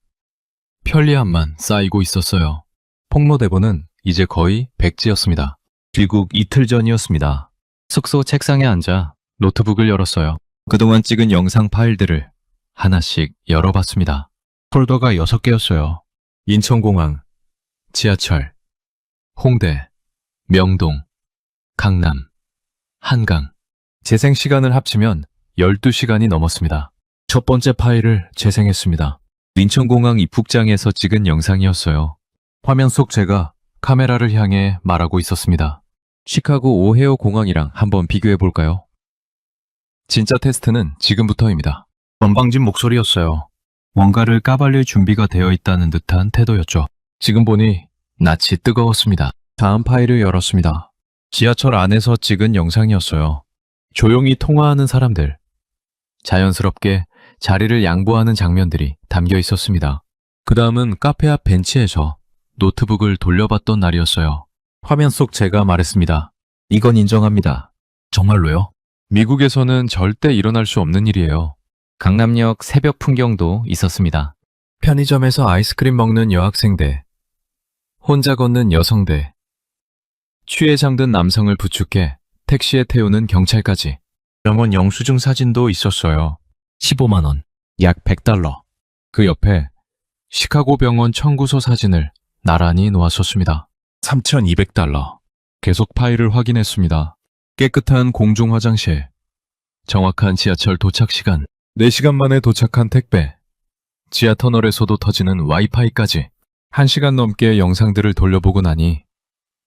편리함만 쌓이고 있었어요. 폭로 대본은 이제 거의 백지였습니다. 귀국 이틀 전이었습니다. 숙소 책상에 앉아 노트북을 열었어요. 그동안 찍은 영상 파일들을 하나씩 열어봤습니다. 폴더가 6개였어요. 인천공항, 지하철, 홍대, 명동, 강남, 한강. 재생 시간을 합치면 12시간이 넘었습니다. 첫 번째 파일을 재생했습니다. 인천공항 입국장에서 찍은 영상이었어요. 화면 속 제가 카메라를 향해 말하고 있었습니다. 시카고 오헤어 공항이랑 한번 비교해 볼까요? 진짜 테스트는 지금부터입니다. 건방진 목소리였어요. 뭔가를 까발릴 준비가 되어 있다는 듯한 태도였죠. 지금 보니 낯이 뜨거웠습니다. 다음 파일을 열었습니다. 지하철 안에서 찍은 영상이었어요. 조용히 통화하는 사람들, 자연스럽게 자리를 양보하는 장면들이 담겨 있었습니다. 그 다음은 카페 앞 벤치에서 노트북을 돌려봤던 날이었어요. 화면 속 제가 말했습니다. 이건 인정합니다. 정말로요? 미국에서는 절대 일어날 수 없는 일이에요. 강남역 새벽 풍경도 있었습니다. 편의점에서 아이스크림 먹는 여학생대, 혼자 걷는 여성대, 취해 잠든 남성을 부축해 택시에 태우는 경찰까지. 병원 영수증 사진도 있었어요. 15만 원, 약 $100. 그 옆에 시카고 병원 청구서 사진을 나란히 놓았었습니다. $3,200. 계속 파일을 확인했습니다. 깨끗한 공중 화장실, 정확한 지하철 도착 시간, 4시간 만에 도착한 택배, 지하 터널에서도 터지는 와이파이까지. 1시간 넘게 영상들을 돌려보고 나니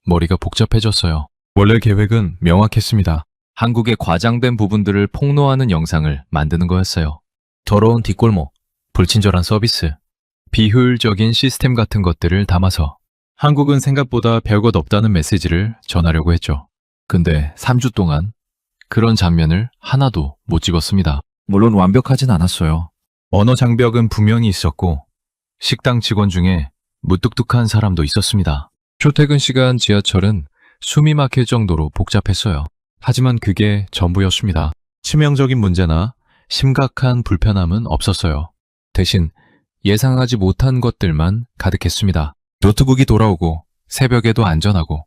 머리가 복잡해졌어요. 원래 계획은 명확했습니다. 한국의 과장된 부분들을 폭로하는 영상을 만드는 거였어요. 더러운 뒷골목, 불친절한 서비스, 비효율적인 시스템 같은 것들을 담아서 한국은 생각보다 별것 없다는 메시지를 전하려고 했죠. 근데 3주 동안 그런 장면을 하나도 못 찍었습니다. 물론 완벽하진 않았어요. 언어 장벽은 분명히 있었고 식당 직원 중에 무뚝뚝한 사람도 있었습니다. 출퇴근 시간 지하철은 숨이 막힐 정도로 복잡했어요. 하지만 그게 전부였습니다. 치명적인 문제나 심각한 불편함은 없었어요. 대신 예상하지 못한 것들만 가득했습니다. 노트북이 돌아오고 새벽에도 안전하고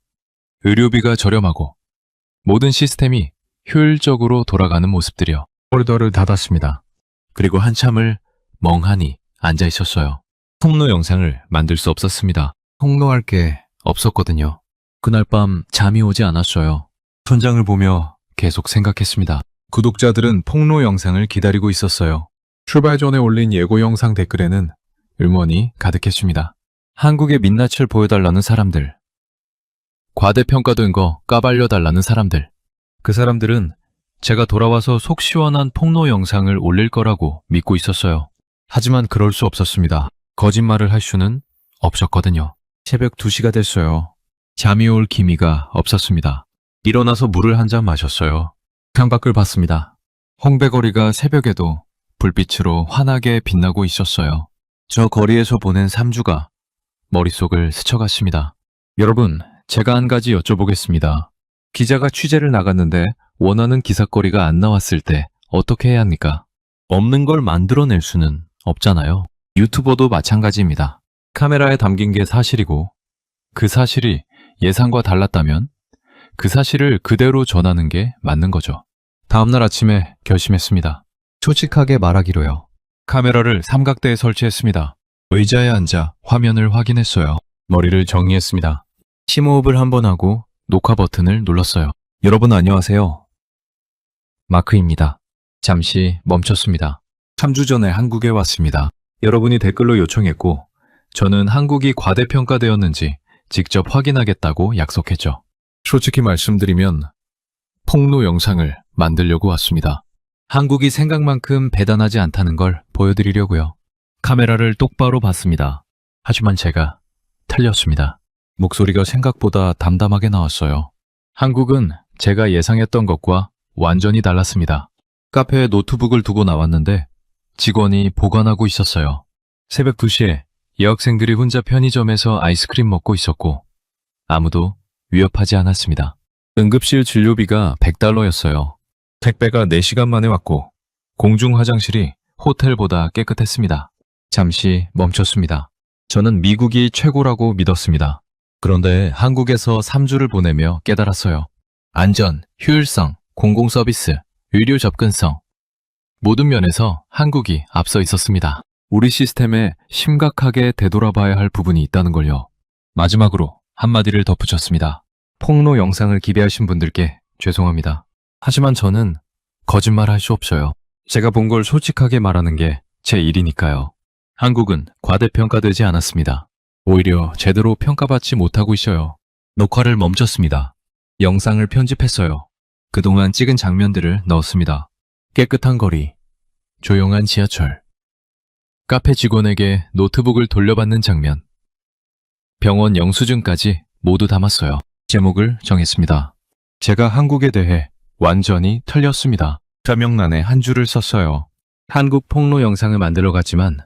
의료비가 저렴하고 모든 시스템이 효율적으로 돌아가는 모습들이요. 폴더를 닫았습니다. 그리고 한참을 멍하니 앉아 있었어요. 폭로 영상을 만들 수 없었습니다. 폭로할 게 없었거든요. 그날 밤 잠이 오지 않았어요. 천장을 보며 계속 생각했습니다. 구독자들은 폭로 영상을 기다리고 있었어요. 출발 전에 올린 예고 영상 댓글에는 응원이 가득했습니다. 한국의 민낯을 보여달라는 사람들, 과대평가된 거 까발려달라는 사람들. 그 사람들은 제가 돌아와서 속 시원한 폭로 영상을 올릴 거라고 믿고 있었어요. 하지만 그럴 수 없었습니다. 거짓말을 할 수는 없었거든요. 새벽 2시가 됐어요. 잠이 올 기미가 없었습니다. 일어나서 물을 한 잔 마셨어요. 창밖을 봤습니다. 홍배거리가 새벽에도 불빛으로 환하게 빛나고 있었어요. 저 거리에서 보낸 3주가 머릿속을 스쳐갔습니다. 여러분, 제가 한 가지 여쭤보겠습니다. 기자가 취재를 나갔는데 원하는 기사거리가 안 나왔을 때 어떻게 해야 합니까? 없는 걸 만들어낼 수는 없잖아요. 유튜버도 마찬가지입니다. 카메라에 담긴 게 사실이고 그 사실이 예상과 달랐다면 그 사실을 그대로 전하는 게 맞는 거죠. 다음날 아침에 결심했습니다. 솔직하게 말하기로요. 카메라를 삼각대에 설치했습니다. 의자에 앉아 화면을 확인했어요. 머리를 정리했습니다. 심호흡을 한번 하고 녹화 버튼을 눌렀어요. 여러분 안녕하세요. 마크입니다. 잠시 멈췄습니다. 3주 전에 한국에 왔습니다. 여러분이 댓글로 요청했고 저는 한국이 과대평가되었는지 직접 확인하겠다고 약속했죠. 솔직히 말씀드리면 폭로 영상을 만들려고 왔습니다. 한국이 생각만큼 대단하지 않다는 걸 보여드리려고요. 카메라를 똑바로 봤습니다. 하지만 제가 틀렸습니다. 목소리가 생각보다 담담하게 나왔어요. 한국은 제가 예상했던 것과 완전히 달랐습니다. 카페에 노트북을 두고 나왔는데 직원이 보관하고 있었어요. 새벽 2시에 여학생들이 혼자 편의점에서 아이스크림 먹고 있었고 아무도 위협하지 않았습니다. 응급실 진료비가 $100였어요. 택배가 4시간 만에 왔고 공중 화장실이 호텔보다 깨끗했습니다. 잠시 멈췄습니다. 저는 미국이 최고라고 믿었습니다. 그런데 한국에서 3주를 보내며 깨달았어요. 안전, 효율성, 공공서비스, 의료 접근성 모든 면에서 한국이 앞서 있었습니다. 우리 시스템에 심각하게 되돌아봐야 할 부분이 있다는 걸요. 마지막으로 한마디를 덧붙였습니다. 폭로 영상을 기대하신 분들께 죄송합니다. 하지만 저는 거짓말 할 수 없어요. 제가 본 걸 솔직하게 말하는 게 제 일이니까요. 한국은 과대평가되지 않았습니다. 오히려 제대로 평가받지 못하고 있어요. 녹화를 멈췄습니다. 영상을 편집했어요. 그동안 찍은 장면들을 넣었습니다. 깨끗한 거리, 조용한 지하철, 카페 직원에게 노트북을 돌려받는 장면, 병원 영수증까지 모두 담았어요. 제목을 정했습니다. 제가 한국에 대해 완전히 틀렸습니다. 설명란에 한 줄을 썼어요. 한국 폭로 영상을 만들어 갔지만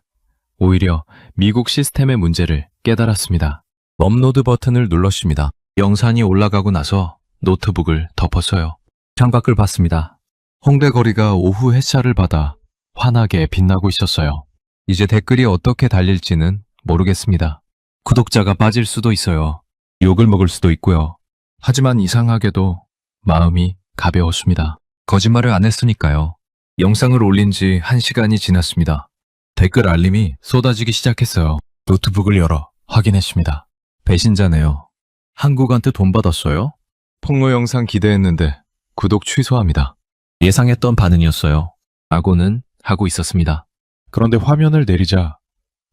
오히려 미국 시스템의 문제를 깨달았습니다. 업로드 버튼을 눌렀습니다. 영상이 올라가고 나서 노트북을 덮었어요. 창밖을 봤습니다. 홍대 거리가 오후 햇살을 받아 환하게 빛나고 있었어요. 이제 댓글이 어떻게 달릴지는 모르겠습니다. 구독자가 빠질 수도 있어요. 욕을 먹을 수도 있고요. 하지만 이상하게도 마음이 가벼웠습니다. 거짓말을 안 했으니까요. 영상을 올린 지 1시간이 지났습니다. 댓글 알림이 쏟아지기 시작했어요. 노트북을 열어 확인했습니다. 배신자네요. 한국한테 돈 받았어요? 폭로 영상 기대했는데 구독 취소합니다. 예상했던 반응이었어요. 악오는 하고 있었습니다. 그런데 화면을 내리자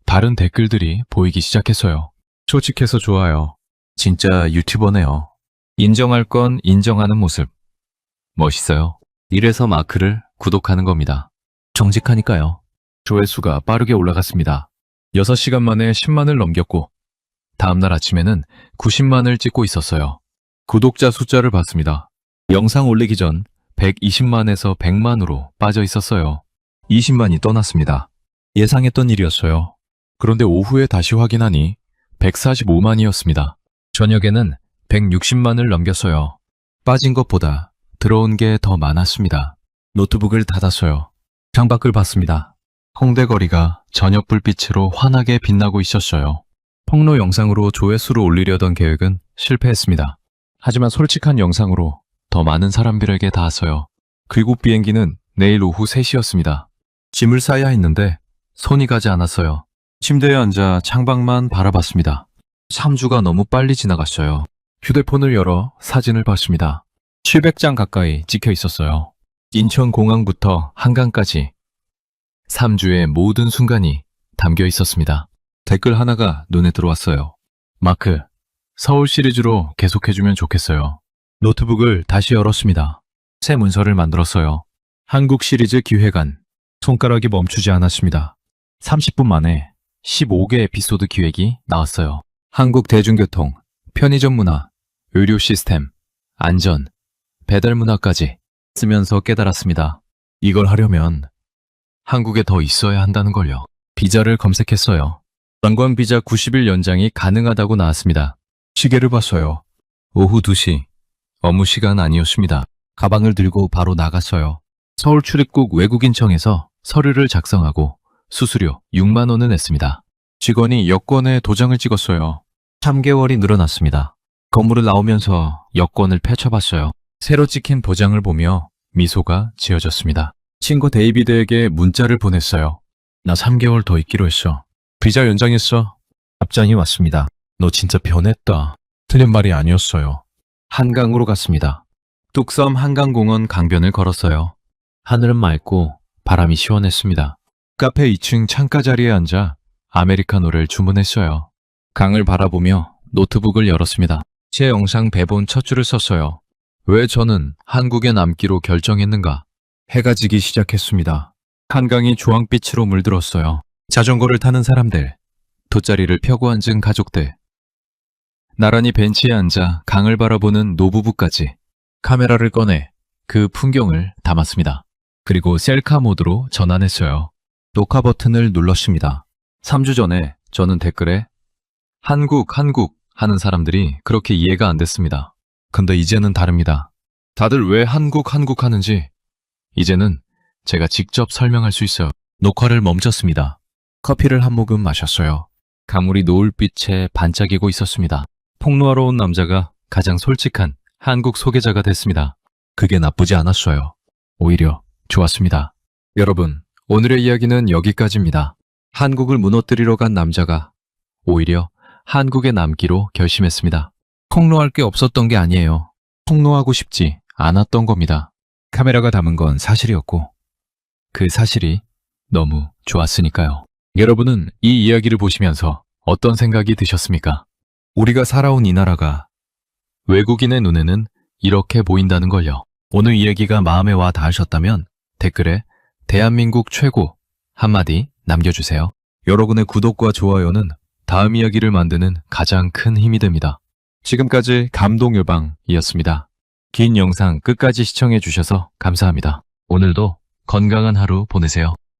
다른 댓글들이 보이기 시작했어요. 솔직해서 좋아요. 진짜 유튜버네요. 인정할 건 인정하는 모습. 멋있어요. 이래서 마크를 구독하는 겁니다. 정직하니까요. 조회수가 빠르게 올라갔습니다. 6시간 만에 10만을 넘겼고 다음날 아침에는 90만을 찍고 있었어요. 구독자 숫자를 봤습니다. 영상 올리기 전 120만에서 100만으로 빠져 있었어요. 20만이 떠났습니다. 예상했던 일이었어요. 그런데 오후에 다시 확인하니 145만이었습니다. 저녁에는 160만을 넘겼어요. 빠진 것보다 들어온 게 더 많았습니다. 노트북을 닫았어요. 창밖을 봤습니다. 홍대 거리가 저녁 불빛으로 환하게 빛나고 있었어요. 폭로 영상으로 조회수를 올리려던 계획은 실패했습니다. 하지만 솔직한 영상으로 더 많은 사람들에게 닿았어요. 귀국 비행기는 내일 오후 3시였습니다. 짐을 싸야 했는데 손이 가지 않았어요. 침대에 앉아 창밖만 바라봤습니다. 3주가 너무 빨리 지나갔어요. 휴대폰을 열어 사진을 봤습니다. 700장 가까이 찍혀 있었어요. 인천공항부터 한강까지 3주의 모든 순간이 담겨 있었습니다. 댓글 하나가 눈에 들어왔어요. 마크, 서울 시리즈로 계속해주면 좋겠어요. 노트북을 다시 열었습니다. 새 문서를 만들었어요. 한국 시리즈 기획안. 손가락이 멈추지 않았습니다. 30분 만에 15개 에피소드 기획이 나왔어요. 한국 대중교통, 편의점 문화, 의료 시스템, 안전, 배달 문화까지 쓰면서 깨달았습니다. 이걸 하려면 한국에 더 있어야 한다는 걸요. 비자를 검색했어요. 관광 비자 90일 연장이 가능하다고 나왔습니다. 시계를 봤어요. 오후 2시. 업무 시간 아니었습니다. 가방을 들고 바로 나갔어요. 서울 출입국 외국인청에서 서류를 작성하고 수수료 6만 원을 냈습니다. 직원이 여권에 도장을 찍었어요. 3개월이 늘어났습니다. 건물을 나오면서 여권을 펼쳐봤어요. 새로 찍힌 도장을 보며 미소가 지어졌습니다. 친구 데이비드에게 문자를 보냈어요. 나 3개월 더 있기로 했어. 비자 연장했어. 답장이 왔습니다. 너 진짜 변했다. 틀린 말이 아니었어요. 한강으로 갔습니다. 뚝섬 한강공원 강변을 걸었어요. 하늘은 맑고 바람이 시원했습니다. 카페 2층 창가 자리에 앉아 아메리카노를 주문했어요. 강을 바라보며 노트북을 열었습니다. 제 영상 배본 첫 줄을 썼어요. 왜 저는 한국에 남기로 결정했는가? 해가 지기 시작했습니다. 한강이 주황빛으로 물들었어요. 자전거를 타는 사람들, 돗자리를 펴고 앉은 가족들, 나란히 벤치에 앉아 강을 바라보는 노부부까지 카메라를 꺼내 그 풍경을 담았습니다. 그리고 셀카 모드로 전환했어요. 녹화 버튼을 눌렀습니다. 3주 전에 저는 댓글에 한국 하는 사람들이 그렇게 이해가 안 됐습니다. 근데 이제는 다릅니다. 다들 왜 한국 하는지 이제는 제가 직접 설명할 수 있어요. 녹화를 멈췄습니다. 커피를 한 모금 마셨어요. 강물이 노을빛에 반짝이고 있었습니다. 폭로하러 온 남자가 가장 솔직한 한국 소개자가 됐습니다. 그게 나쁘지 않았어요. 오히려 좋았습니다. 여러분, 오늘의 이야기는 여기까지입니다. 한국을 무너뜨리러 간 남자가 오히려 한국에 남기로 결심했습니다. 폭로할 게 없었던 게 아니에요. 폭로하고 싶지 않았던 겁니다. 카메라가 담은 건 사실이었고 그 사실이 너무 좋았으니까요. 여러분은 이 이야기를 보시면서 어떤 생각이 드셨습니까? 우리가 살아온 이 나라가 외국인의 눈에는 이렇게 보인다는 걸요. 오늘 이야기가 마음에 와 닿으셨다면 댓글에 대한민국 최고 한마디 남겨주세요. 여러분의 구독과 좋아요는 다음 이야기를 만드는 가장 큰 힘이 됩니다. 지금까지 감동요방이었습니다. 긴 영상 끝까지 시청해 주셔서 감사합니다. 오늘도 건강한 하루 보내세요.